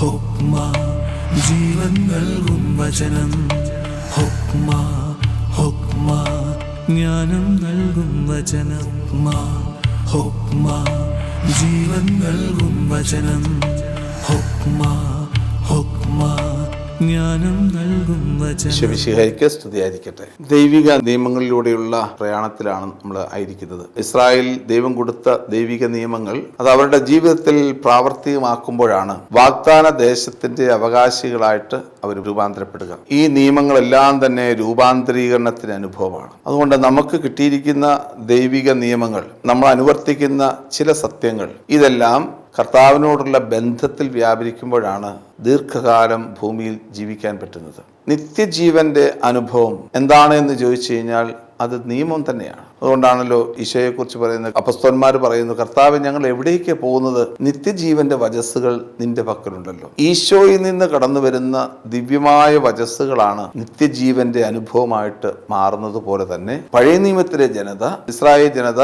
ഹുക്മ ജീവൻ നൽകും വചനം. ഹുക്മ ഹുക്മ ജ്ഞാനം നൽകും വചനം. ഹുക്മ ജീവൻ നൽകും വചനം. ഹുക്മ ഹുക്മ ജ്ഞാനം നൽകും വചനം. ഈശോമിശിഹായ്ക്ക് സ്തുതിയായിരിക്കട്ടെ. ദൈവിക നിയമങ്ങളിലൂടെയുള്ള പ്രയാണത്തിലാണ് നമ്മൾ ആയിരിക്കുന്നത്. ഇസ്രായേൽ ദൈവം കൊടുത്ത ദൈവിക നിയമങ്ങൾ അത് അവരുടെ ജീവിതത്തിൽ പ്രാവർത്തികമാക്കുമ്പോഴാണ് വാഗ്ദാന ദേശത്തിന്റെ അവകാശികളായിട്ട് അവർ രൂപാന്തരപ്പെടുക. ഈ നിയമങ്ങളെല്ലാം തന്നെ രൂപാന്തരീകരണത്തിന് അനുഭവമാണ്. അതുകൊണ്ട് നമുക്ക് കിട്ടിയിരിക്കുന്ന ദൈവിക നിയമങ്ങൾ, നമ്മൾ അനുവർത്തിക്കുന്ന ചില സത്യങ്ങൾ, ഇതെല്ലാം കർത്താവിനോടുള്ള ബന്ധത്തിൽ വ്യാപരിക്കുമ്പോഴാണ് ദീർഘകാലം ഭൂമിയിൽ ജീവിക്കാൻ പറ്റുന്നത്. നിത്യജീവന്റെ അനുഭവം എന്താണ് എന്ന് ചോദിച്ചു കഴിഞ്ഞാൽ അത് നിയമം തന്നെയാണ്. അതുകൊണ്ടാണല്ലോ ഈശോയെക്കുറിച്ച് പറയുന്നത്, അപ്പസ്തോലന്മാർ പറയുന്നു, കർത്താവ് ഞങ്ങൾ എവിടേക്ക് പോകുന്നത്? നിത്യജീവന്റെ വചസ്സുകൾ നിന്റെ പക്കലുണ്ടല്ലോ. ഈശോയിൽ നിന്ന് കടന്നു വരുന്ന ദിവ്യമായ വചസ്സുകളാണ് നിത്യജീവന്റെ അനുഭവമായിട്ട് മാറുന്നത് പോലെ തന്നെ പഴയ നിയമത്തിലെ ജനത, ഇസ്രായേൽ ജനത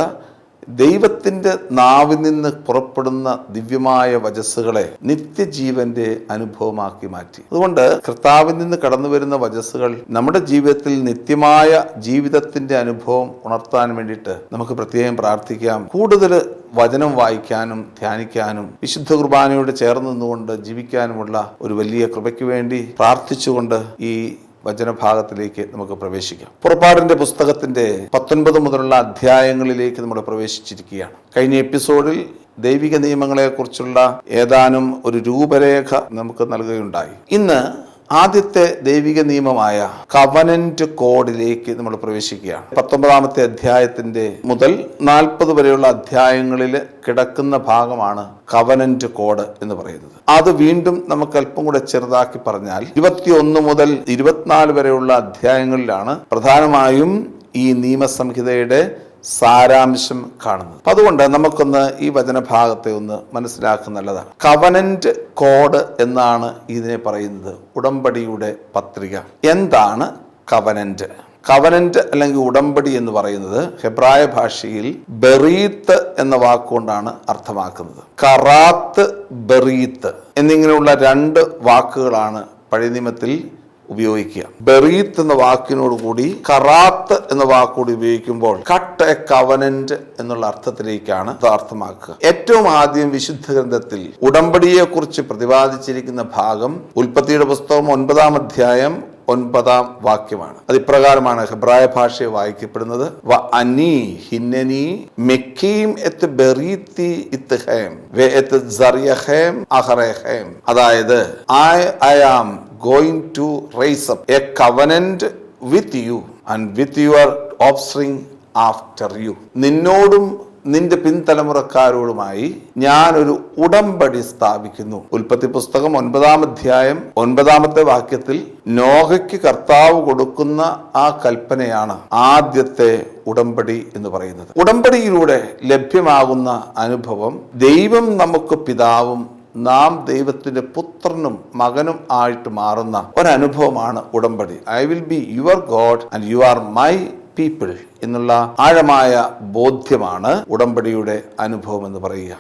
ദൈവത്തിന്റെ നാവിൽ നിന്ന് പുറപ്പെടുന്ന ദിവ്യമായ വചസ്സുകളെ നിത്യജീവന്റെ അനുഭവമാക്കി മാറ്റി. അതുകൊണ്ട് കർത്താവിൽ നിന്ന് കടന്നു വരുന്ന വചസ്സുകൾ നമ്മുടെ ജീവിതത്തിൽ നിത്യമായ ജീവിതത്തിന്റെ അനുഭവം ഉണർത്താൻ വേണ്ടിയിട്ട് നമുക്ക് പ്രത്യേകം പ്രാർത്ഥിക്കാം. കൂടുതൽ വചനം വായിക്കാനും ധ്യാനിക്കാനും വിശുദ്ധ കുർബാനയോട് ചേർന്ന് നിന്നുകൊണ്ട് ജീവിക്കാനുമുള്ള ഒരു വലിയ കൃപയ്ക്ക് വേണ്ടി പ്രാർത്ഥിച്ചുകൊണ്ട് ഈ വചനഭാഗത്തിലേക്ക് നമുക്ക് പ്രവേശിക്കാം. പുറപ്പാടിന്റെ പുസ്തകത്തിന്റെ 19 മുതലുള്ള അധ്യായങ്ങളിലേക്ക് നമ്മൾ പ്രവേശിച്ചിരിക്കുകയാണ്. കഴിഞ്ഞ എപ്പിസോഡിൽ ദൈവിക നിയമങ്ങളെക്കുറിച്ചുള്ള ഏതാനും ഒരു രൂപരേഖ നമുക്ക് നൽകുകയുണ്ടായി. ഇന്ന് ആദ്യത്തെ ദൈവിക നിയമമായ കവനന്റ് കോഡിലേക്ക് നമ്മൾ പ്രവേശിക്കുകയാണ്. 19-ാമത്തെ അധ്യായത്തിന്റെ മുതൽ 40 വരെയുള്ള അധ്യായങ്ങളിൽ കിടക്കുന്ന ഭാഗമാണ് കവനന്റ് കോഡ് എന്ന് പറയുന്നത്. അത് വീണ്ടും നമുക്ക് അല്പം കൂടെ ചെറുതാക്കി പറഞ്ഞാൽ 21 മുതൽ 24 വരെയുള്ള അധ്യായങ്ങളിലാണ് പ്രധാനമായും ഈ നിയമസംഹിതയുടെ സാരാംശം കാണുന്നത്. അതുകൊണ്ട് നമുക്കൊന്ന് ഈ വചനഭാഗത്തെ ഒന്ന് മനസ്സിലാക്കുക നല്ലതാണ്. കവനന്റ് കോഡ് എന്നാണ് ഇതിനെ പറയുന്നത്. ഉടമ്പടിയുടെ പത്രിക. എന്താണ് കവനന്റ്? കവനന്റ് അല്ലെങ്കിൽ ഉടമ്പടി എന്ന് പറയുന്നത് ഹെബ്രായ ഭാഷയിൽ ബെറീത്ത് എന്ന വാക്കുകൊണ്ടാണ് അർത്ഥമാക്കുന്നത്. കറാത്ത്, ബെറീത്ത് എന്നിങ്ങനെയുള്ള 2 വാക്കുകളാണ് പഴയ നിയമത്തിൽ ഉപയോഗിക്കുക. ബെറീത്ത് എന്ന വാക്കിനോട് കൂടി കറാത്ത് എന്ന വാക്കുകൂടി ഉപയോഗിക്കുമ്പോൾ കട്ട് എ കവനന്റ് എന്നുള്ള അർത്ഥത്തിലേക്കാണ് ഇത് അർത്ഥമാക്കുക. ഏറ്റവും ആദ്യം വിശുദ്ധ ഗ്രന്ഥത്തിൽ ഉടമ്പടിയെ കുറിച്ച് പ്രതിപാദിച്ചിരിക്കുന്ന ഭാഗം ഉൽപ്പത്തിയുടെ പുസ്തകം 9-ാം അധ്യായം 9-ാം വാക്യമാണ്. അത് ഇപ്രകാരമാണ് ഹെബ്രായ ഭാഷയെ വായിക്കപ്പെടുന്നത്. അതായത് I am going to raise up a covenant with you and with your offspring after you. നിന്നോടും നിന്റെ പിൻതലമുറക്കാരോടുമായി ഞാനൊരു ഉടമ്പടി സ്ഥാപിക്കുന്നു. ഉൽപ്പത്തി പുസ്തകം 9-ാം അധ്യായം 9-ാമത്തെ വാക്യത്തിൽ നോഹയ്ക്ക് കർത്താവ് കൊടുക്കുന്ന ആ കൽപ്പനയാണ് ആദ്യത്തെ ഉടമ്പടി എന്ന് പറയുന്നത്. ഉടമ്പടിയിലൂടെ ലഭ്യമാകുന്ന അനുഭവം, ദൈവം നമുക്ക് പിതാവും നാം ദൈവത്തിന്റെ പുത്രനും മകനും ആയിട്ട് മാറുന്ന ഒരനുഭവമാണ് ഉടമ്പടി. I will be your God and you are my people എന്നുള്ള ആഴമായ ബോധ്യമാണ് ഉടമ്പടിയുടെ അനുഭവം എന്ന് പറയുക.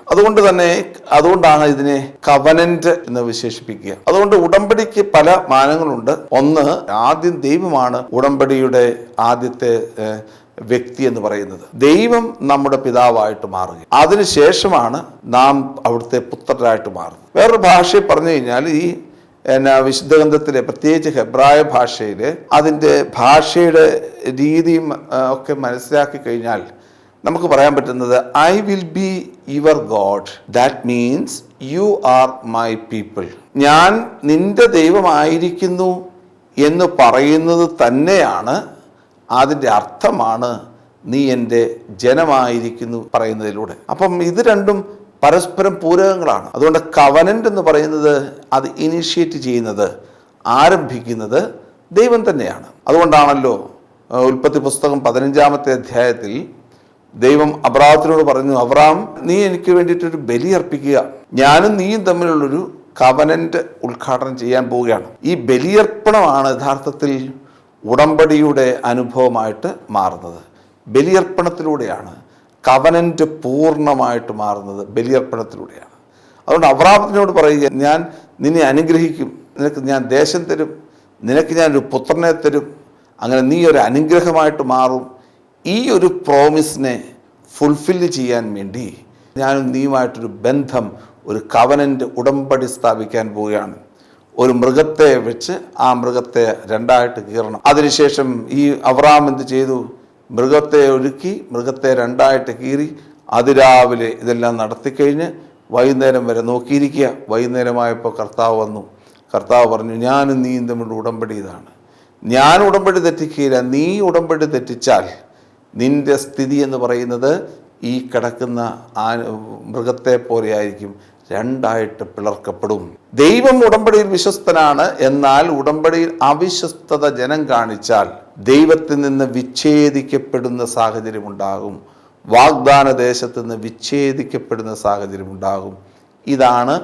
അതുകൊണ്ടാണ് ഇതിനെ കവനന്റ് എന്ന് വിശേഷിപ്പിക്കുക. അതുകൊണ്ട് ഉടമ്പടിക്ക് പല മാനങ്ങളുണ്ട്. ഒന്ന്, ആദ്യം ദൈവമാണ് ഉടമ്പടിയുടെ ആദ്യത്തെ വ്യക്തി എന്ന് പറയുന്നത്. ദൈവം നമ്മുടെ പിതാവായിട്ട് മാറുക, അതിനുശേഷമാണ് നാം അവിടുത്തെ പുത്രരായിട്ട് മാറുന്നത്. വേറൊരു ഭാഷയിൽ പറഞ്ഞു കഴിഞ്ഞാൽ ഈ വിശുദ്ധ ഗ്രന്ഥത്തിലെ പ്രത്യേകിച്ച് ഹെബ്രായ ഭാഷയില് അതിൻ്റെ ഭാഷയുടെ രീതിയും ഒക്കെ മനസ്സിലാക്കി കഴിഞ്ഞാൽ നമുക്ക് പറയാൻ പറ്റുന്നത് I will be your God, that means you are my people. ഞാൻ നിന്റെ ദൈവമായിരിക്കുന്നു എന്ന് പറയുന്നത് തന്നെയാണ്, അതിൻ്റെ അർത്ഥമാണ് നീ എൻ്റെ ജനമായിരിക്കുന്നു പറയുന്നതിലൂടെ. അപ്പം ഇത് രണ്ടും പരസ്പരം പൂരകങ്ങളാണ്. അതുകൊണ്ട് കവനന്റ് എന്ന് പറയുന്നത് അത് ഇനിഷ്യേറ്റ് ചെയ്യുന്നത്, ആരംഭിക്കുന്നത് ദൈവം തന്നെയാണ്. അതുകൊണ്ടാണല്ലോ ഉൽപ്പത്തി പുസ്തകം 15-ാമത്തെ അധ്യായത്തിൽ ദൈവം അബ്രാഹത്തിനോട് പറഞ്ഞു, അബ്രാം, നീ എനിക്ക് വേണ്ടിയിട്ടൊരു ബലി അർപ്പിക്കുക, ഞാനും നീയും തമ്മിലുള്ളൊരു കവനന്റ് ഉദ്ഘാടനം ചെയ്യാൻ പോവുകയാണ്. ഈ ബലിയർപ്പണമാണ് യഥാർത്ഥത്തിൽ ഉടമ്പടിയുടെ അനുഭവമായിട്ട് മാറുന്നത്. ബലിയർപ്പണത്തിലൂടെയാണ് കവനന്റ് പൂർണ്ണമായിട്ട് മാറുന്നത്. ബലിയർപ്പണത്തിലൂടെയാണ്. അതുകൊണ്ട് അബ്രാഹാമിനോട് പറയുക, ഞാൻ നിന്നെ അനുഗ്രഹിക്കും, നിനക്ക് ഞാൻ ദേശം തരും, നിനക്ക് ഞാനൊരു പുത്രനെ തരും, അങ്ങനെ നീ ഒരു അനുഗ്രഹമായിട്ട് മാറും. ഈ ഒരു പ്രോമിസിനെ ഫുൾഫില്ല് ചെയ്യാൻ വേണ്ടി ഞാനും നീയുമായിട്ടൊരു ബന്ധം, ഒരു കവനൻ്റ് ഉടമ്പടി സ്ഥാപിക്കാൻ പോവുകയാണ്. ഒരു മൃഗത്തെ വെച്ച് ആ മൃഗത്തെ രണ്ടായിട്ട് കീറണം. അതിനുശേഷം ഈ അബ്രാഹാം എന്ത് ചെയ്തു? മൃഗത്തെ ഒരുക്കി, മൃഗത്തെ രണ്ടായിട്ട് കീറി അതിരാവിലെ ഇതെല്ലാം നടത്തിക്കഴിഞ്ഞ് വൈകുന്നേരം വരെ നോക്കിയിരിക്കുക. വൈകുന്നേരമായപ്പോൾ കർത്താവ് വന്നു. കർത്താവ് പറഞ്ഞു, ഞാനും നീയും തമ്മിൽ ഉടമ്പടി ഇതാണ്. ഞാൻ ഉടമ്പടി തെറ്റിക്കുകയില്ല. നീ ഉടമ്പടി തെറ്റിച്ചാൽ നിന്റെ സ്ഥിതി എന്ന് പറയുന്നത് ഈ കിടക്കുന്ന മൃഗത്തെ പോലെ ആയിരിക്കും, രണ്ടായിട്ട് പിളർക്കപ്പെടും. ദൈവം ഉടമ്പടിയിൽ വിശ്വസ്തനാണ്. എന്നാൽ ഉടമ്പടിയിൽ അവിശ്വസ്തത ജനം കാണിച്ചാൽ ദൈവത്തിൽ നിന്ന് വിച്ഛേദിക്കപ്പെടുന്ന സാഹചര്യം ഉണ്ടാകും. വാഗ്ദാന ദേശത്ത് നിന്ന് വിച്ഛേദിക്കപ്പെടുന്ന സാഹചര്യം ഉണ്ടാകും. ഇതാണ്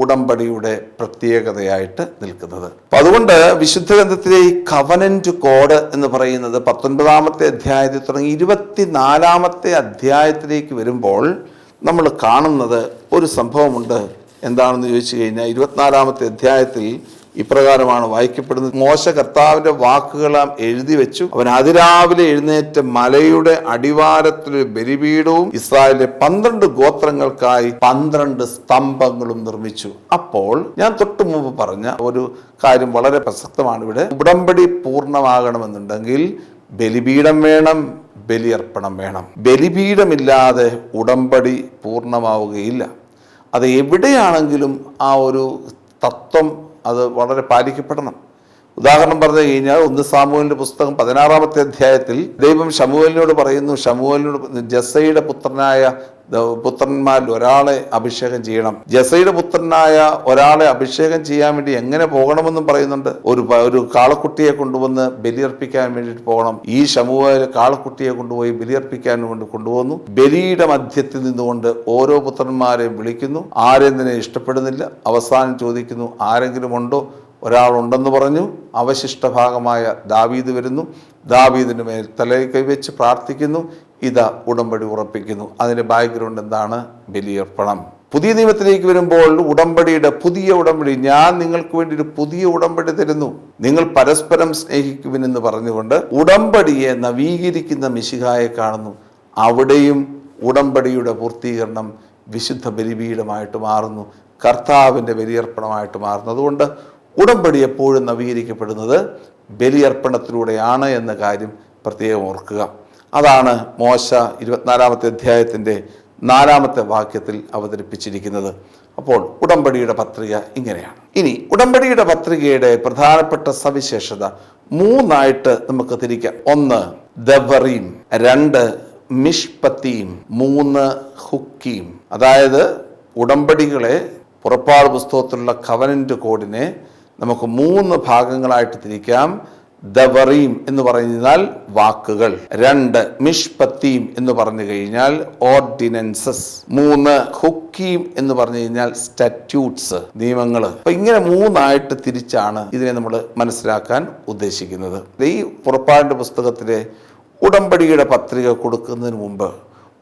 ഉടമ്പടിയുടെ പ്രത്യേകതയായിട്ട് നിൽക്കുന്നത്. അപ്പം അതുകൊണ്ട് വിശുദ്ധ ഗ്രന്ഥത്തിലെ ഈ കവനന്റ് കോഡ് എന്ന് പറയുന്നത് 19-ാമത്തെ അധ്യായത്തിൽ തുടങ്ങി 24-ാമത്തെ അധ്യായത്തിലേക്ക് വരുമ്പോൾ നമ്മൾ കാണുന്നത് ഒരു സംഭവമുണ്ട്. എന്താണെന്ന് ചോദിച്ചു കഴിഞ്ഞാൽ 24-ാമത്തെ അധ്യായത്തിൽ ഇപ്രകാരമാണ് വായിക്കപ്പെടുന്നത്. മോശ കർത്താവിൻ്റെ വാക്കുകളാം എഴുതി വെച്ചു. അവൻ അതിരാവിലെ എഴുന്നേറ്റ് മലയുടെ അടിവാരത്തിലൊരു ബലിപീഠവും ഇസ്രായേലിലെ 12 ഗോത്രങ്ങൾക്കായി 12 സ്തംഭങ്ങളും നിർമ്മിച്ചു. അപ്പോൾ ഞാൻ തൊട്ടു മുമ്പ് പറഞ്ഞ ഒരു കാര്യം വളരെ പ്രസക്തമാണ് ഇവിടെ. ഉടമ്പടി പൂർണ്ണമാകണമെന്നുണ്ടെങ്കിൽ ബലിപീഠം വേണം, ബലിയർപ്പണം വേണം. ബലിപീഠമില്ലാതെ ഉടമ്പടി പൂർണ്ണമാവുകയില്ല. അത് എവിടെയാണെങ്കിലും ആ ഒരു തത്വം അത് വളരെ പാലിക്കപ്പെടണം. ഉദാഹരണം പറഞ്ഞു കഴിഞ്ഞാൽ 1 സാമുവേലിന്റെ പുസ്തകം 16-ാമത്തെ അധ്യായത്തിൽ ദൈവം ശമൂവേലിനോട് പറയുന്നു, ജസ്സയുടെ പുത്രന്മാരിൽ ഒരാളെ അഭിഷേകം ചെയ്യണം. ജസ്സയുടെ പുത്രനായ ഒരാളെ അഭിഷേകം ചെയ്യാൻ വേണ്ടി എങ്ങനെ പോകണമെന്നും പറയുന്നുണ്ട്. ഒരു കാളക്കുട്ടിയെ കൊണ്ടുവന്ന് ബലിയർപ്പിക്കാൻ വേണ്ടിയിട്ട് പോകണം. ഈ ശമൂവേൽ കാളക്കുട്ടിയെ കൊണ്ടുപോയി ബലിയർപ്പിക്കാൻ വേണ്ടി കൊണ്ടുപോകുന്നു. ബലിയുടെ മധ്യത്തിൽ നിന്നുകൊണ്ട് ഓരോ പുത്രന്മാരെയും വിളിക്കുന്നു. ആരെയും തന്നെ ഇഷ്ടപ്പെടുന്നില്ല. അവസാനം ചോദിക്കുന്നു, ആരെങ്കിലും ഉണ്ടോ? ഒരാളുണ്ടെന്ന് പറഞ്ഞു. അവശിഷ്ട ഭാഗമായ ദാവീദ് വരുന്നു. ദാവീദിന് മേൽ തലയിൽ കൈവച്ച് പ്രാർത്ഥിക്കുന്നു. ഇതാ ഉടമ്പടി ഉറപ്പിക്കുന്നു. അതിൻ്റെ ബാക്ക്ഗ്രൗണ്ട് എന്താണ്? ബലിയർപ്പണം. പുതിയ നിയമത്തിലേക്ക് വരുമ്പോൾ പുതിയ ഉടമ്പടി, ഞാൻ നിങ്ങൾക്ക് വേണ്ടി ഒരു പുതിയ ഉടമ്പടി തരുന്നു, നിങ്ങൾ പരസ്പരം സ്നേഹിക്കുവിനെന്ന് പറഞ്ഞുകൊണ്ട് ഉടമ്പടിയെ നവീകരിക്കുന്ന മിശിഹായെ കാണുന്നു. അവിടെയും ഉടമ്പടിയുടെ പൂർത്തീകരണം വിശുദ്ധ ബലിപീഠമായിട്ട് മാറുന്നു, കർത്താവിൻ്റെ ബലിയർപ്പണമായിട്ട് മാറുന്നു. അതുകൊണ്ട് ഉടമ്പടി എപ്പോഴും നവീകരിക്കപ്പെടുന്നത് ബലിയർപ്പണത്തിലൂടെയാണ് എന്ന കാര്യം പ്രത്യേകം ഓർക്കുക. അതാണ് മോശ 24-ാമത്തെ അധ്യായത്തിൻ്റെ 4-ാമത്തെ വാക്യത്തിൽ അവതരിപ്പിച്ചിരിക്കുന്നത്. അപ്പോൾ ഉടമ്പടിയുടെ പത്രിക ഇങ്ങനെയാണ്. ഇനി ഉടമ്പടിയുടെ പത്രികയുടെ പ്രധാനപ്പെട്ട സവിശേഷത 3 നമുക്ക് തിരിക്കാം. 1 ദവറീം, 2 മിഷ്പത്തീം, 3 ഹുക്കീം. അതായത് ഉടമ്പടികളെ, പുറപ്പാട് പുസ്തകത്തിലുള്ള കവനന്റ് കോഡിനെ നമുക്ക് 3 ഭാഗങ്ങളായിട്ട് തിരിക്കാം. ദവറീം എന്ന് പറഞ്ഞാൽ വാക്കുകൾ, 2 മിഷ്പത്തീം എന്ന് പറഞ്ഞു കഴിഞ്ഞാൽ ഓർഡിനൻസസ്, 3 ഹുക്കീം എന്ന് പറഞ്ഞു കഴിഞ്ഞാൽ സ്റ്റാറ്റ്യൂട്ട്സ്, നിയമങ്ങൾ. അപ്പൊ ഇങ്ങനെ 3 തിരിച്ചാണ് ഇതിനെ നമ്മൾ മനസ്സിലാക്കാൻ ഉദ്ദേശിക്കുന്നത്. ഈ പുറപ്പാടിന്റെ പുസ്തകത്തിലെ ഉടമ്പടിയുടെ പത്രിക കൊടുക്കുന്നതിന് മുമ്പ്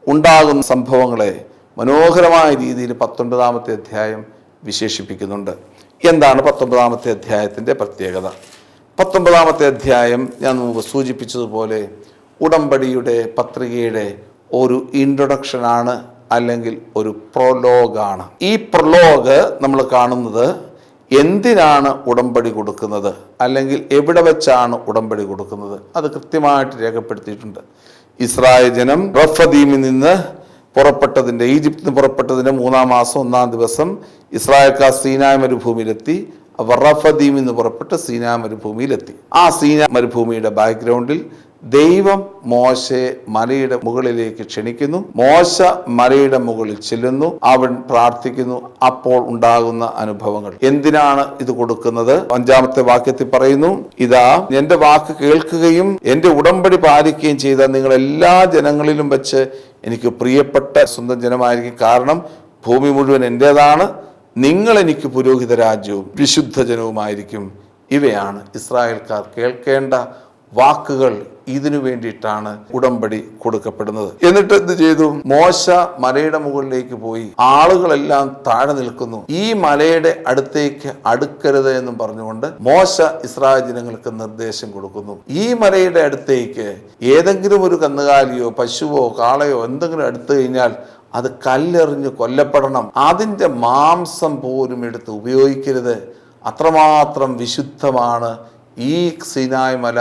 ഉണ്ടാകുന്ന സംഭവങ്ങളെ മനോഹരമായ രീതിയിൽ 19-ാമത്തെ അധ്യായം വിശേഷിപ്പിക്കുന്നുണ്ട്. എന്താണ് 19-ാമത്തെ അധ്യായത്തിൻ്റെ പ്രത്യേകത? 19-ാമത്തെ അധ്യായം ഞാൻ മുമ്പ് സൂചിപ്പിച്ചതുപോലെ ഉടമ്പടിയുടെ പത്രികയുടെ ഒരു ഇൻട്രൊഡക്ഷനാണ്, അല്ലെങ്കിൽ ഒരു പ്രൊലോഗാണ്. ഈ പ്രൊലോഗ് നമ്മൾ കാണുന്നത് എന്തിനാണ് ഉടമ്പടി കൊടുക്കുന്നത്, അല്ലെങ്കിൽ എവിടെ വെച്ചാണ് ഉടമ്പടി കൊടുക്കുന്നത്, അത് കൃത്യമായിട്ട് രേഖപ്പെടുത്തിയിട്ടുണ്ട്. ഇസ്രായേൽ ജനം റഫദീമിൽ നിന്ന് പുറപ്പെട്ടതിൻ്റെ, ഈജിപ്തിൽ നിന്ന് പുറപ്പെട്ടതിൻ്റെ 3-ാം മാസം 1-ാം ദിവസം ഇസ്രായേൽക്കാർ സീനായ് മരുഭൂമിയിലെത്തി. അവർ റഫദീമിൽ നിന്ന് പുറപ്പെട്ട് സീനായ് മരുഭൂമിയിലെത്തി. ആ സീനായ് മരുഭൂമിയുടെ ബാക്ക്ഗ്രൗണ്ടിൽ ദൈവം മോശയെ മലയുടെ മുകളിലേക്ക് ക്ഷണിക്കുന്നു. മോശ മലയുടെ മുകളിൽ ചെല്ലുന്നു, അവൻ പ്രാർത്ഥിക്കുന്നു. അപ്പോൾ ഉണ്ടാകുന്ന അനുഭവങ്ങൾ. എന്തിനാണ് ഇത് കൊടുക്കുന്നത്? 5-ാമത്തെ വാക്യത്തിൽ പറയുന്നു, ഇതാ എന്റെ വാക്ക് കേൾക്കുകയും എന്റെ ഉടമ്പടി പാലിക്കുകയും ചെയ്ത നിങ്ങൾ എല്ലാ ജനങ്ങളിലും വെച്ച് എനിക്ക് പ്രിയപ്പെട്ട സ്വന്തം ജനമായിരിക്കും. കാരണം ഭൂമി മുഴുവൻ എൻ്റേതാണ്. നിങ്ങൾ എനിക്ക് പുരോഹിത രാജ്യവും വിശുദ്ധ ജനവുമായിരിക്കും. ഇവയാണ് ഇസ്രായേൽക്കാർ കേൾക്കേണ്ട വാക്കുകൾ ഇതിനു വേണ്ടിയിട്ടാണ് ഉടമ്പടി കൊടുക്കപ്പെടുന്നത്. എന്നിട്ട് എന്ത് ചെയ്തു? മോശ മലയുടെ മുകളിലേക്ക് പോയി. ആളുകളെല്ലാം താഴെ നിൽക്കുന്നു. ഈ മലയുടെ അടുത്തേക്ക് അടുക്കരുത് എന്നും പറഞ്ഞുകൊണ്ട് മോശ ഇസ്രായേൽ ജനങ്ങൾക്ക് നിർദ്ദേശം കൊടുക്കുന്നു. ഈ മലയുടെ അടുത്തേക്ക് ഏതെങ്കിലും ഒരു കന്നുകാലിയോ പശുവോ കാളയോ എന്തെങ്കിലും അടുത്തു കഴിഞ്ഞാൽ അത് കല്ലെറിഞ്ഞ് കൊല്ലപ്പെടണം. അതിൻ്റെ മാംസം പോലും എടുത്ത് ഉപയോഗിക്കരുത്. അത്രമാത്രം വിശുദ്ധമാണ് ഈ സീനായ് മല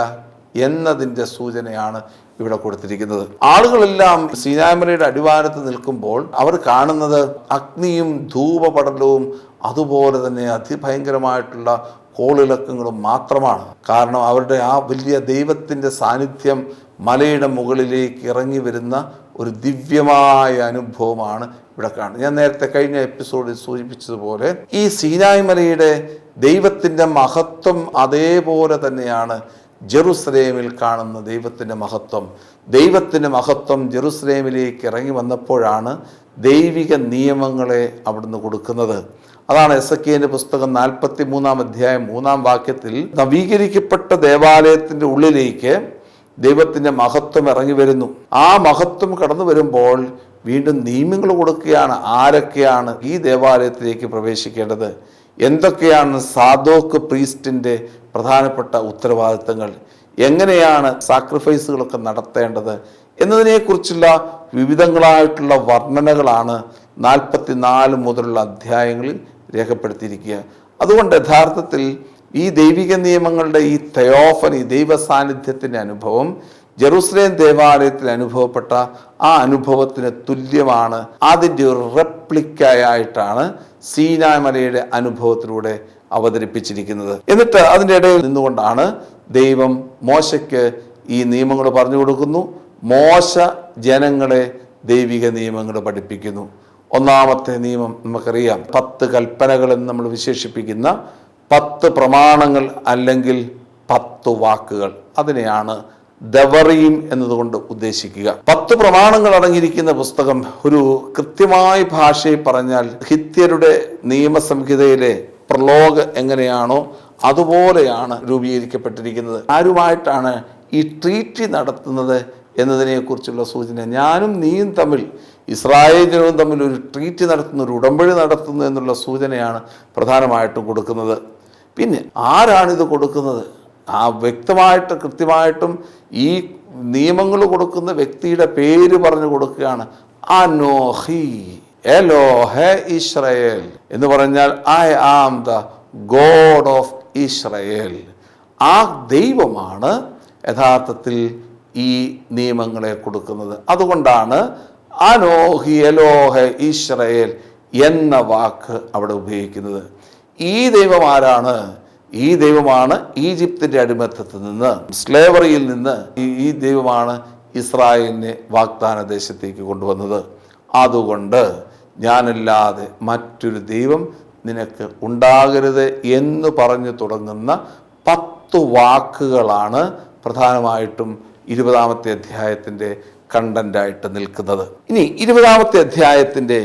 എന്നതിൻ്റെ സൂചനയാണ് ഇവിടെ കൊടുത്തിരിക്കുന്നത്. ആളുകളെല്ലാം സീനായ് മലയുടെ അടിവാരത്ത് നിൽക്കുമ്പോൾ അവർ കാണുന്നത് അഗ്നിയും ധൂപപടലവും അതുപോലെ തന്നെ അതിഭയങ്കരമായിട്ടുള്ള കോളിളക്കങ്ങളും മാത്രമാണ്. കാരണം അവരുടെ ആ വലിയ ദൈവത്തിൻ്റെ സാന്നിധ്യം മലയുടെ മുകളിലേക്ക് ഇറങ്ങി വരുന്ന ഒരു ദിവ്യമായ അനുഭവമാണ് ഇവിടെ കാണുന്നത്. ഞാൻ നേരത്തെ കഴിഞ്ഞ എപ്പിസോഡിൽ സൂചിപ്പിച്ചതുപോലെ ഈ സീനായ് മലയുടെ ദൈവത്തിൻ്റെ മഹത്വം അതേപോലെ തന്നെയാണ് ജെറുസലേമിൽ കാണുന്ന ദൈവത്തിൻ്റെ മഹത്വം. ദൈവത്തിൻ്റെ മഹത്വം ജെറുസലേമിലേക്ക് ഇറങ്ങി വന്നപ്പോഴാണ് ദൈവിക നിയമങ്ങളെ അവിടുന്ന് കൊടുക്കുന്നത്. അതാണ് എസെക്കിയേലിന്റെ പുസ്തകം 43 അധ്യായം 3 വാക്യത്തിൽ നവീകരിക്കപ്പെട്ട ദേവാലയത്തിൻ്റെ ഉള്ളിലേക്ക് ദൈവത്തിൻ്റെ മഹത്വം ഇറങ്ങി വരുന്നു. ആ മഹത്വം കടന്നു വരുമ്പോൾ വീണ്ടും നിയമങ്ങൾ കൊടുക്കുകയാണ്. ആരൊക്കെയാണ് ഈ ദേവാലയത്തിലേക്ക് പ്രവേശിക്കേണ്ടത്, എന്തൊക്കെയാണ് സാദോക്ക് പ്രീസ്റ്റിൻ്റെ പ്രധാനപ്പെട്ട ഉത്തരവാദിത്തങ്ങൾ, എങ്ങനെയാണ് സാക്രിഫൈസുകളൊക്കെ നടത്തേണ്ടത് എന്നതിനെക്കുറിച്ചുള്ള വിവിധങ്ങളായിട്ടുള്ള വർണ്ണനകളാണ് 44 മുതലുള്ള അധ്യായങ്ങളിൽ രേഖപ്പെടുത്തിയിരിക്കുക. അതുകൊണ്ട് യഥാർത്ഥത്തിൽ ഈ ദൈവിക നിയമങ്ങളുടെ ഈ തെയോഫനി ദൈവ സാന്നിധ്യത്തിൻ്റെ അനുഭവം ജെറുസലേം ദേവാലയത്തിൽ അനുഭവപ്പെട്ട ആ അനുഭവത്തിന് തുല്യമാണ്. അതിൻ്റെ ഒരു റെപ്ലിക്കയായിട്ടാണ് സീനായ് മലയുടെ അനുഭവത്തിലൂടെ അവതരിപ്പിച്ചിരിക്കുന്നത്. എന്നിട്ട് അതിൻ്റെ ഇടയിൽ നിന്നുകൊണ്ടാണ് ദൈവം മോശയ്ക്ക് ഈ നിയമങ്ങൾ പറഞ്ഞു കൊടുക്കുന്നു. മോശ ജനങ്ങളെ ദൈവിക നിയമങ്ങൾ പഠിപ്പിക്കുന്നു. ഒന്നാമത്തെ നിയമം നമുക്കറിയാം, 10 കൽപ്പനകൾ എന്ന് നമ്മൾ വിശേഷിപ്പിക്കുന്ന 10 പ്രമാണങ്ങൾ അല്ലെങ്കിൽ 10 വാക്കുകൾ. അതിനെയാണ് ദവറീം എന്നതുകൊണ്ട് ഉദ്ദേശിക്കുക. 10 പ്രമാണങ്ങൾ അടങ്ങിയിരിക്കുന്ന പുസ്തകം ഒരു കൃത്യമായ ഭാഷയിൽ പറഞ്ഞാൽ ഹിത്യരുടെ നിയമസംഹിതയിലെ പ്രലോഗ് എങ്ങനെയാണോ അതുപോലെയാണ് രൂപീകരിക്കപ്പെട്ടിരിക്കുന്നത്. ആരുമായിട്ടാണ് ഈ ട്രീറ്റി നടത്തുന്നത് എന്നതിനെക്കുറിച്ചുള്ള സൂചന. ഞാനും നീയും തമ്മിൽ, ഇസ്രായേൽ ജനവും തമ്മിൽ ഒരു ട്രീറ്റി നടത്തുന്നു, ഒരു ഉടമ്പടി നടത്തുന്നു എന്നുള്ള സൂചനയാണ് പ്രധാനമായിട്ടും കൊടുക്കുന്നത്. പിന്നെ ആരാണിത് കൊടുക്കുന്നത്? ആ വ്യക്തമായിട്ട് കൃത്യമായിട്ടും ഈ നിയമങ്ങൾ കൊടുക്കുന്ന വ്യക്തിയുടെ പേര് പറഞ്ഞു കൊടുക്കുകയാണ്. അനോഹി എലോഹെ ഇസ്രായേൽ എന്ന് പറഞ്ഞാൽ I am the God of Israel. ആ ദൈവമാണ് യഥാർത്ഥത്തിൽ ഈ നിയമങ്ങളെ കൊടുക്കുന്നത്. അതുകൊണ്ടാണ് അനോഹി എലോഹെ ഇസ്രായേൽ എന്ന വാക്ക് അവിടെ ഉപയോഗിക്കുന്നത്. ഈ ദൈവം ആരാണ്? ഈ ദൈവമാണ് ഈജിപ്തിൻ്റെ അടിമത്തത്തിൽ നിന്ന്, സ്ലേവറിയിൽ നിന്ന് ഈ ദൈവമാണ് ഇസ്രായേലിനെ വാഗ്ദാന ദേശത്തേക്ക് കൊണ്ടുവന്നത്. അതുകൊണ്ട് ഞാനല്ലാതെ മറ്റൊരു ദൈവം നിനക്ക് ഉണ്ടാകരുത് എന്ന് പറഞ്ഞു തുടങ്ങുന്ന 10 വാക്കുകളാണ് പ്രധാനമായിട്ടും 20-ാമത്തെ അധ്യായത്തിൻ്റെ കണ്ടന്റായിട്ട് നിൽക്കുന്നത്. ഇനി 20-ാമത്തെ അധ്യായത്തിൻ്റെ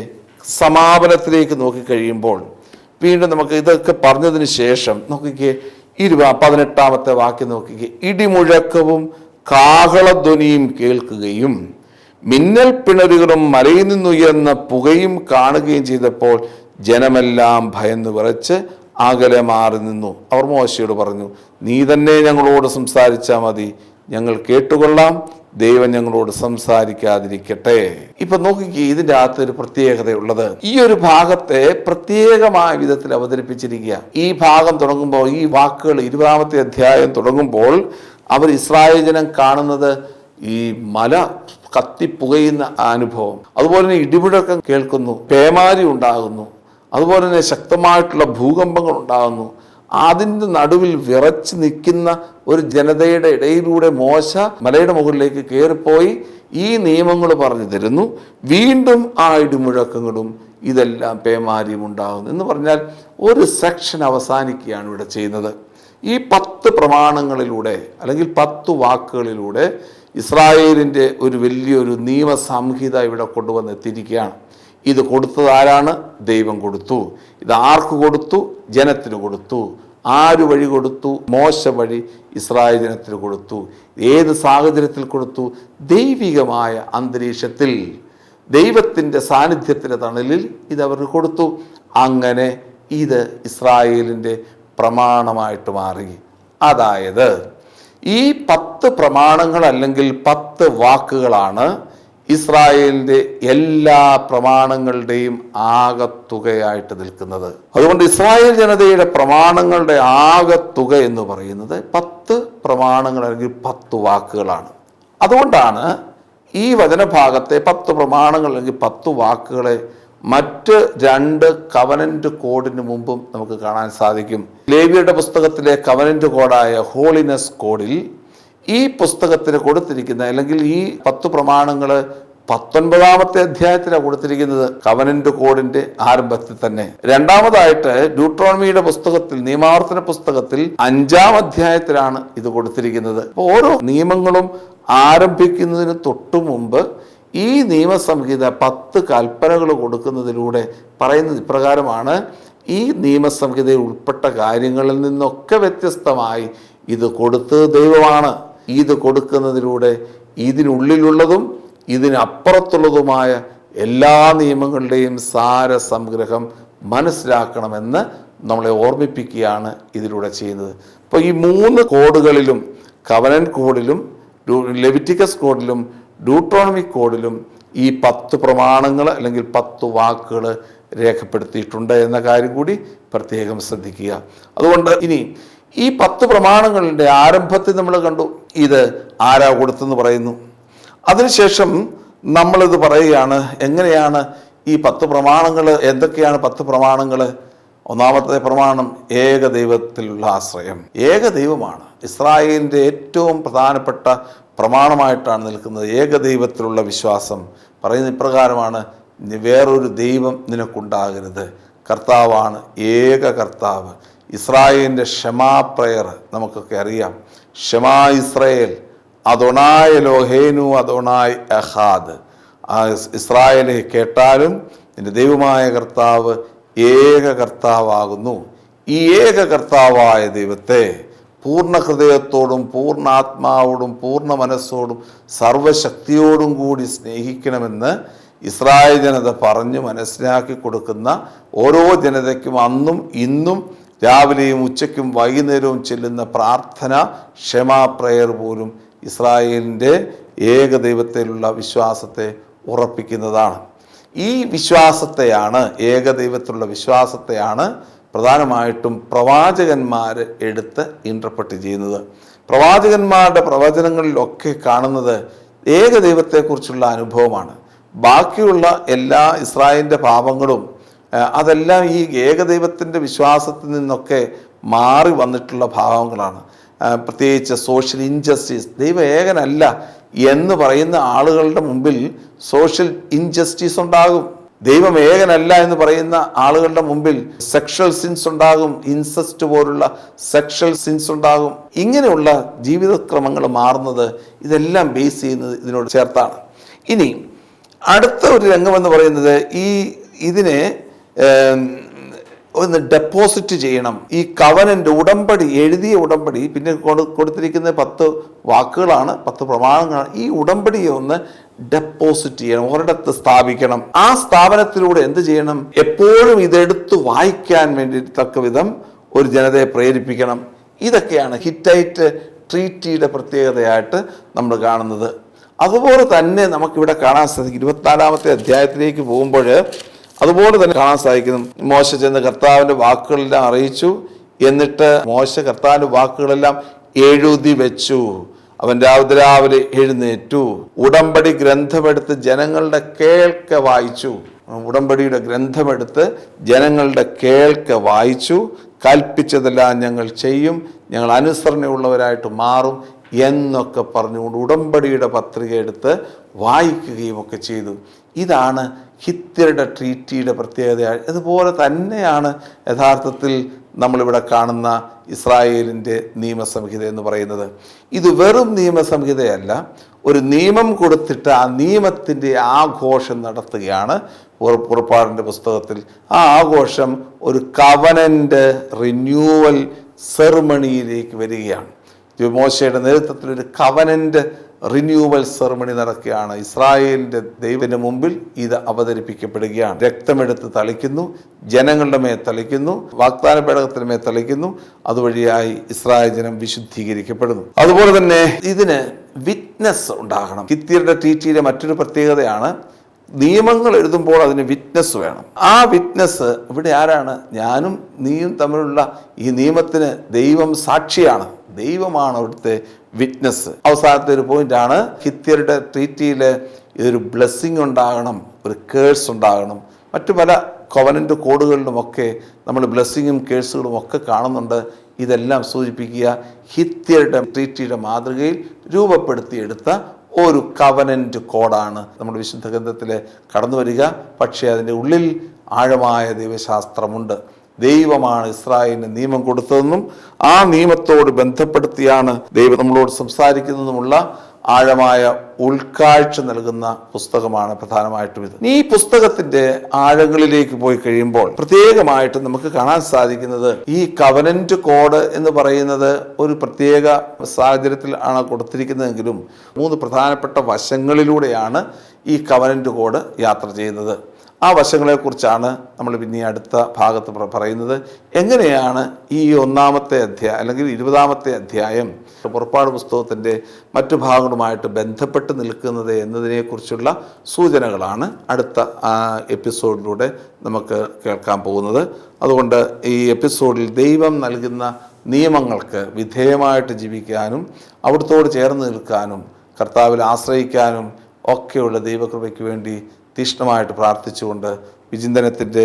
സമാപനത്തിലേക്ക് നോക്കിക്കഴിയുമ്പോൾ വീണ്ടും നമുക്ക് ഇതൊക്കെ പറഞ്ഞതിന് ശേഷം നോക്കിക്കേ, 18-ാമത്തെ വാക്യം നോക്കിക്കേ. ഇടിമുഴക്കവും കാഹളധ്വനിയും കേൾക്കുകയും മിന്നൽ പിണരുകളും മലയിൽ നിന്നുയർന്ന പുകയും കാണുകയും ചെയ്തപ്പോൾ ജനമെല്ലാം ഭയന്ന് വിറച്ച് അകലെ മാറി നിന്നു. അവർ മോശയോട് പറഞ്ഞു, നീ തന്നെ ഞങ്ങളോട് സംസാരിച്ചാൽ മതി, ഞങ്ങൾ കേട്ടുകൊള്ളാം, ദൈവം ഞങ്ങളോട് സംസാരിക്കാതിരിക്കട്ടെ. ഇപ്പൊ നോക്കിക്കേ, ഇതിൻ്റെ അകത്ത് ഒരു പ്രത്യേകതയുള്ളത്, ഈ ഒരു ഭാഗത്തെ പ്രത്യേകമായ വിധത്തിൽ അവതരിപ്പിച്ചിരിക്കുക. ഈ ഭാഗം തുടങ്ങുമ്പോൾ, ഈ വാക്കുകൾ 20-ാമത്തെ അധ്യായം തുടങ്ങുമ്പോൾ അവർ ഇസ്രായേൽ ജനം കാണുന്നത് ഈ മല കത്തിപ്പുകയുന്ന അനുഭവം, അതുപോലെ തന്നെ ഇടിമുഴക്കം കേൾക്കുന്നു, പേമാരി ഉണ്ടാകുന്നു, അതുപോലെ തന്നെ ശക്തമായിട്ടുള്ള ഭൂകമ്പങ്ങൾ ഉണ്ടാകുന്നു. അതിൻ്റെ നടുവിൽ വിറച്ച് നിൽക്കുന്ന ഒരു ജനതയുടെ ഇടയിലൂടെ മോശ മലയുടെ മുകളിലേക്ക് കയറിപ്പോയി ഈ നിയമങ്ങൾ പറഞ്ഞു തരുന്നു. വീണ്ടും ആ ഇടിമുഴക്കങ്ങളും ഇതെല്ലാം പേമാരിയും ഉണ്ടാകുന്നു എന്ന് പറഞ്ഞാൽ ഒരു സെക്ഷൻ അവസാനിക്കുകയാണ് ഇവിടെ ചെയ്യുന്നത്. ഈ 10 പ്രമാണങ്ങളിലൂടെ അല്ലെങ്കിൽ 10 വാക്കുകളിലൂടെ ഇസ്രായേലിൻ്റെ ഒരു വലിയൊരു നിയമസംഹിത ഇവിടെ കൊണ്ടുവന്നെത്തിയിരിക്കുകയാണ്. ഇത് കൊടുത്തത് ആരാണ്? ദൈവം കൊടുത്തു. ഇത് ആർക്ക് കൊടുത്തു? ജനത്തിന് കൊടുത്തു. ആര് വഴി കൊടുത്തു? മോശ വഴി ഇസ്രായേൽ ജനത്തിന് കൊടുത്തു. ഏത് സാഹചര്യത്തിൽ കൊടുത്തു? ദൈവികമായ അന്തരീക്ഷത്തിൽ, ദൈവത്തിൻ്റെ സാന്നിധ്യത്തിൻ്റെ തണലിൽ ഇതവർക്ക് കൊടുത്തു. അങ്ങനെ ഇത് ഇസ്രായേലിൻ്റെ പ്രമാണമായിട്ട് മാറി. അതായത് ഈ 10 പ്രമാണങ്ങൾ അല്ലെങ്കിൽ 10 വാക്കുകളാണ് ഇസ്രായേലിൻ്റെ എല്ലാ പ്രമാണങ്ങളുടെയും ആകത്തുകയായിട്ട് നിൽക്കുന്നത്. അതുകൊണ്ട് ഇസ്രായേൽ ജനതയുടെ പ്രമാണങ്ങളുടെ ആകത്തുക എന്ന് പറയുന്നത് 10 പ്രമാണങ്ങൾ അല്ലെങ്കിൽ 10 വാക്കുകളാണ്. അതുകൊണ്ടാണ് ഈ വചനഭാഗത്തെ 10 പ്രമാണങ്ങൾ അല്ലെങ്കിൽ 10 വാക്കുകളെ മറ്റ് 2 കവനന്റ് കോഡിന് മുമ്പും നമുക്ക് കാണാൻ സാധിക്കും. ലേവിയുടെ പുസ്തകത്തിലെ കവനന്റ് കോഡായ ഹോളിനെസ് കോഡിൽ ഈ പുസ്തകത്തിന് കൊടുത്തിരിക്കുന്ന അല്ലെങ്കിൽ ഈ 10 പ്രമാണങ്ങൾ 19-ാമത്തെ അധ്യായത്തിലാണ് കൊടുത്തിരിക്കുന്നത്, കവനന്റ് കോഡിന്റെ ആരംഭത്തിൽ തന്നെ. രണ്ടാമതായിട്ട് ഡ്യൂട്രോണമിയുടെ പുസ്തകത്തിൽ, നിയമാവർത്തന പുസ്തകത്തിൽ 5-ാം അധ്യായത്തിലാണ് ഇത് കൊടുത്തിരിക്കുന്നത്. അപ്പോൾ ഓരോ നിയമങ്ങളും ആരംഭിക്കുന്നതിന് തൊട്ടു മുമ്പ് ഈ നിയമസംഹിത 10 കൽപ്പനകൾ കൊടുക്കുന്നതിലൂടെ പറയുന്നത് ഇപ്രകാരമാണ്: ഈ നിയമസംഹിതയിൽ ഉൾപ്പെട്ട കാര്യങ്ങളിൽ നിന്നൊക്കെ വ്യത്യസ്തമായി ഇത് കൊടുത്തത് ദൈവമാണ്. ഇത് കൊടുക്കുന്നതിലൂടെ ഇതിനുള്ളിലുള്ളതും ഇതിനപ്പുറത്തുള്ളതുമായ എല്ലാ നിയമങ്ങളുടെയും സാരസംഗ്രഹം മനസ്സിലാക്കണമെന്ന് നമ്മളെ ഓർമ്മിപ്പിക്കുകയാണ് ഇതിലൂടെ ചെയ്യുന്നത്. അപ്പോൾ ഈ 3 കോഡുകളിലും, കവനന്റ് കോഡിലും, ലെവിറ്റിക്കസ് കോഡിലും, ഡ്യൂട്രോണമിക് കോഡിലും ഈ 10 പ്രമാണങ്ങൾ അല്ലെങ്കിൽ 10 വാക്കുകൾ രേഖപ്പെടുത്തിയിട്ടുണ്ട് എന്ന കാര്യം കൂടി പ്രത്യേകം ശ്രദ്ധിക്കുക. അതുകൊണ്ട് ഇനി ഈ 10 പ്രമാണങ്ങളുടെ ആരംഭത്തിൽ നമ്മൾ കണ്ടു ഇത് ആരാ കൊടുത്തെന്ന് പറയുന്നു. അതിനുശേഷം നമ്മളിത് പറയുകയാണ് എങ്ങനെയാണ് ഈ 10 പ്രമാണങ്ങൾ, എന്തൊക്കെയാണ് 10 പ്രമാണങ്ങൾ. ഒന്നാമത്തെ പ്രമാണം ഏകദൈവത്തിലുള്ള ആശ്രയം. ഏകദൈവമാണ് ഇസ്രായേലിൻ്റെ ഏറ്റവും പ്രധാനപ്പെട്ട പ്രമാണമായിട്ടാണ് നിൽക്കുന്നത്. ഏകദൈവത്തിലുള്ള വിശ്വാസം പറയുന്ന ഇപ്രകാരമാണ്: വേറൊരു ദൈവം നിനക്കുണ്ടാകരുത്, കർത്താവാണ് ഏക കർത്താവ്. ഇസ്രായേലിൻ്റെ ഷമാ പ്രയർ നമുക്കൊക്കെ അറിയാം. ഷമാ ഇസ്രായേൽ അദോണായ ലോഹേനു അദോണായ് അഹാദ്. ഇസ്രായേലെ കേട്ടാലും നിന്റെ ദൈവമായ കർത്താവ് ഏക കർത്താവാകുന്നു. ഈ ഏക കർത്താവായ ദൈവത്തെ പൂർണ്ണ ഹൃദയത്തോടും പൂർണ്ണ ആത്മാവോടും പൂർണ്ണ മനസ്സോടും സർവശക്തിയോടും കൂടി സ്നേഹിക്കണമെന്ന് ഇസ്രായേൽ ജനത പറഞ്ഞ് മനസ്സിലാക്കി കൊടുക്കുന്ന ഓരോ ജനതയ്ക്കും അന്നും ഇന്നും രാവിലെയും ഉച്ചയ്ക്കും വൈകുന്നേരവും ചെല്ലുന്ന പ്രാർത്ഥന, ക്ഷമാ പ്രയർ പോലും ഇസ്രായേലിൻ്റെ ഏകദൈവത്തിലുള്ള വിശ്വാസത്തെ ഉറപ്പിക്കുന്നതാണ്. ഈ വിശ്വാസത്തെയാണ്, ഏകദൈവത്തിലുള്ള വിശ്വാസത്തെയാണ് പ്രധാനമായിട്ടും പ്രവാചകന്മാർ എടുത്ത് ഇൻ്റർപ്രറ്റ് ചെയ്യുന്നത്. പ്രവാചകന്മാരുടെ പ്രവചനങ്ങളിലൊക്കെ കാണുന്നത് ഏകദൈവത്തെക്കുറിച്ചുള്ള അനുഭവമാണ്. ബാക്കിയുള്ള എല്ലാ ഇസ്രായേലിൻ്റെ പാപങ്ങളും അതെല്ലാം ഈ ഏകദൈവത്തിൻ്റെ വിശ്വാസത്തിൽ നിന്നൊക്കെ മാറി വന്നിട്ടുള്ള ഭാവങ്ങളാണ്. പ്രത്യേകിച്ച് സോഷ്യൽ ഇൻജസ്റ്റിസ്, ദൈവം ഏകനല്ല എന്ന് പറയുന്ന ആളുകളുടെ മുമ്പിൽ സോഷ്യൽ ഇൻജസ്റ്റിസ് ഉണ്ടാകും. ദൈവം ഏകനല്ല എന്ന് പറയുന്ന ആളുകളുടെ മുമ്പിൽ സെക്ഷൽ സിൻസ് ഉണ്ടാകും, ഇൻസെസ്റ്റ് പോലുള്ള സെക്ഷൽ സിൻസ് ഉണ്ടാകും. ഇങ്ങനെയുള്ള ജീവിതക്രമങ്ങൾ മാറുന്നത് ഇതെല്ലാം ബേസ് ചെയ്യുന്നത് ഇതിനോട് ചേർത്താണ്. ഇനി അടുത്ത ഒരു രംഗമെന്ന് പറയുന്നത് ഇതിനെ ഒന്ന് ഡെപ്പോസിറ്റ് ചെയ്യണം. ഈ കവനന്റ് ഉടമ്പടി, എഴുതിയ ഉടമ്പടി, പിന്നെ കൊടുത്തിരിക്കുന്ന 10 വാക്കുകളാണ്, 10 പ്രമാണങ്ങളാണ്. ഈ ഉടമ്പടിയെ ഒന്ന് ഡെപ്പോസിറ്റ് ചെയ്യണം, ഒരിടത്ത് സ്ഥാപിക്കണം. ആ സ്ഥാപനത്തിലൂടെ എന്ത് ചെയ്യണം? എപ്പോഴും ഇതെടുത്ത് വായിക്കാൻ വേണ്ടി തക്ക വിധം ഒരു ജനതയെ പ്രേരിപ്പിക്കണം. ഇതൊക്കെയാണ് ഹിറ്റൈറ്റ് ട്രീറ്റിയുടെ പ്രത്യേകതയായിട്ട് നമ്മൾ കാണുന്നത്. അതുപോലെ തന്നെ നമുക്കിവിടെ കാണാൻ സാധിക്കും. 24-ാമത്തെ അധ്യായത്തിലേക്ക് പോകുമ്പോൾ അതുപോലെ തന്നെ കാണാൻ സാധിക്കുന്നു. മോശ ചെന്ന് കർത്താവിൻ്റെ വാക്കുകളെല്ലാം അറിയിച്ചു. എന്നിട്ട് മോശ കർത്താവിൻ്റെ വാക്കുകളെല്ലാം എഴുതി വെച്ചു. അവൻ രാവിലെ എഴുന്നേറ്റു, ഉടമ്പടി ഗ്രന്ഥമെടുത്ത് ജനങ്ങളുടെ കേൾക്കെ വായിച്ചു. ഉടമ്പടിയുടെ ഗ്രന്ഥമെടുത്ത് ജനങ്ങളുടെ കേൾക്കെ വായിച്ചു. കൽപ്പിച്ചതെല്ലാം ഞങ്ങൾ ചെയ്യും, ഞങ്ങൾ അനുസരണയുള്ളവരായിട്ട് മാറും എന്നൊക്കെ പറഞ്ഞുകൊണ്ട് ഉടമ്പടിയുടെ പത്രിക എടുത്ത് വായിക്കുകയും ഒക്കെ ചെയ്തു. ഇതാണ് ഹിത്യരുടെ ട്രീറ്റിയുടെ പ്രത്യേകത. അതുപോലെ തന്നെയാണ് യഥാർത്ഥത്തിൽ നമ്മളിവിടെ കാണുന്ന ഇസ്രായേലിൻ്റെ നിയമസംഹിത എന്ന് പറയുന്നത്. ഇത് വെറും നിയമസംഹിതയല്ല, ഒരു നിയമം കൊടുത്തിട്ട് ആ നിയമത്തിൻ്റെ ആഘോഷം നടത്തുകയാണ് പുറപ്പാടിൻ്റെ പുസ്തകത്തിൽ. ആ ആഘോഷം ഒരു കവനൻ്റ് റിന്യൂവൽ സെറിമണിയിലേക്ക് വരികയാണ്. മോശയുടെ നേതൃത്വത്തിൽ ഒരു കവനന്റ് റിന്യൂവൽ സെറിമണി നടക്കുകയാണ്. ഇസ്രായേലിൻ്റെ ദൈവത്തിൻ്റെ മുമ്പിൽ ഇത് അവതരിപ്പിക്കപ്പെടുകയാണ്. രക്തമെടുത്ത് തളിക്കുന്നു, ജനങ്ങളുടെ മേൽ തളിക്കുന്നു, വാഗ്ദാന പേടകത്തിന് മേൽ തളിക്കുന്നു. അതുവഴിയായി ഇസ്രായേൽ ജനം വിശുദ്ധീകരിക്കപ്പെടുന്നു. അതുപോലെ തന്നെ ഇതിന് വിറ്റ്നസ് ഉണ്ടാകണം. ഹിത്യരുടെ ട്രീറ്റിയിലെ മറ്റൊരു പ്രത്യേകതയാണ് നിയമങ്ങൾ എഴുതുമ്പോൾ അതിന് വിറ്റ്നസ് വേണം. ആ വിറ്റ്നസ് ഇവിടെ ആരാണ്? ഞാനും നീയും തമ്മിലുള്ള ഈ നിയമത്തിന് ദൈവം സാക്ഷിയാണ്. ദൈവമാണ് അവിടുത്തെ വിറ്റ്നസ്. അവസാനത്തെ ഒരു പോയിന്റാണ് ഹിത്യരുടെ ട്രീറ്റിയിൽ ഇതൊരു ബ്ലെസ്സിങ് ഉണ്ടാകണം, ഒരു കേഴ്സ് ഉണ്ടാകണം. മറ്റു പല കോവനന്റ് കോഡുകളിലുമൊക്കെ നമ്മൾ ബ്ലെസ്സിങ്ങും കേഴ്സുകളും ഒക്കെ കാണുന്നുണ്ട്. ഇതെല്ലാം സൂചിപ്പിക്കുക ഹിത്യരുടെ ട്രീറ്റിയുടെ മാതൃകയിൽ രൂപപ്പെടുത്തിയെടുത്ത ഒരു കവനന്റ് കോഡാണ് നമ്മുടെ വിശുദ്ധ ഗ്രന്ഥത്തിൽ കടന്നു വരിക. പക്ഷേ അതിൻ്റെ ഉള്ളിൽ ആഴമായ ദൈവശാസ്ത്രമുണ്ട്. ദൈവമാണ് ഇസ്രായേലിന് നിയമം കൊടുത്തതെന്നും ആ നിയമത്തോട് ബന്ധപ്പെടുത്തിയാണ് ദൈവം നമ്മളോട് സംസാരിക്കുന്നതുമുള്ള ആഴമായ ഉൾക്കാഴ്ച നൽകുന്ന പുസ്തകമാണ് പ്രധാനമായിട്ടും ഇത്. ഈ പുസ്തകത്തിന്റെ ആഴങ്ങളിലേക്ക് പോയി കഴിയുമ്പോൾ പ്രത്യേകമായിട്ട് നമുക്ക് കാണാൻ സാധിക്കുന്നത് ഈ കവനന്റ് കോഡ് എന്ന് പറയുന്നത് ഒരു പ്രത്യേക സാഹചര്യത്തിൽ ആണ് കൊടുത്തിരിക്കുന്നതെങ്കിലും 3 പ്രധാനപ്പെട്ട വശങ്ങളിലൂടെയാണ് ഈ കവനന്റ് കോഡ് യാത്ര ചെയ്യുന്നത്. ആ വശങ്ങളെക്കുറിച്ചാണ് നമ്മൾ പിന്നെ അടുത്ത ഭാഗത്ത് പറയുന്നത്. എങ്ങനെയാണ് ഈ 1-ാമത്തെ അധ്യായം അല്ലെങ്കിൽ 20-ാമത്തെ അധ്യായം പുറപ്പാട് പുസ്തകത്തിൻ്റെ മറ്റു ഭാഗങ്ങളുമായിട്ട് ബന്ധപ്പെട്ട് നിൽക്കുന്നത് എന്നതിനെക്കുറിച്ചുള്ള സൂചനകളാണ് അടുത്ത എപ്പിസോഡിലൂടെ നമുക്ക് കേൾക്കാൻ പോകുന്നത്. അതുകൊണ്ട് ഈ എപ്പിസോഡിൽ ദൈവം നൽകുന്ന നിയമങ്ങൾക്ക് വിധേയമായിട്ട് ജീവിക്കാനും അവിടുത്തോട് ചേർന്ന് നിൽക്കാനും കർത്താവിൽ ആശ്രയിക്കാനും ഒക്കെയുള്ള ദൈവകൃപയ്ക്ക് വേണ്ടി തീക്ഷ്ണമായിട്ട് പ്രാർത്ഥിച്ചുകൊണ്ട് വിചിന്തനത്തിൻ്റെ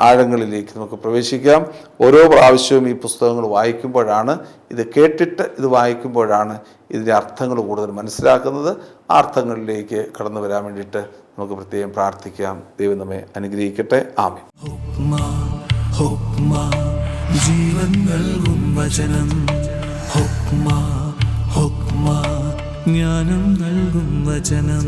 ആഴങ്ങളിലേക്ക് നമുക്ക് പ്രവേശിക്കാം. ഓരോ പ്രാവശ്യവും ഈ പുസ്തകങ്ങൾ വായിക്കുമ്പോഴാണ്, ഇത് കേട്ടിട്ട് ഇത് വായിക്കുമ്പോഴാണ് ഇതിൻ്റെ അർത്ഥങ്ങൾ കൂടുതൽ മനസ്സിലാക്കുന്നത്. ആ അർത്ഥങ്ങളിലേക്ക് കടന്നു വരാൻ വേണ്ടിയിട്ട് നമുക്ക് പ്രത്യേകം പ്രാർത്ഥിക്കാം. ദൈവം നമ്മെ അനുഗ്രഹിക്കട്ടെ. ആമേൻ. ജീവൻ നൽകും വചനം, ജ്ഞാനം നൽകും വചനം.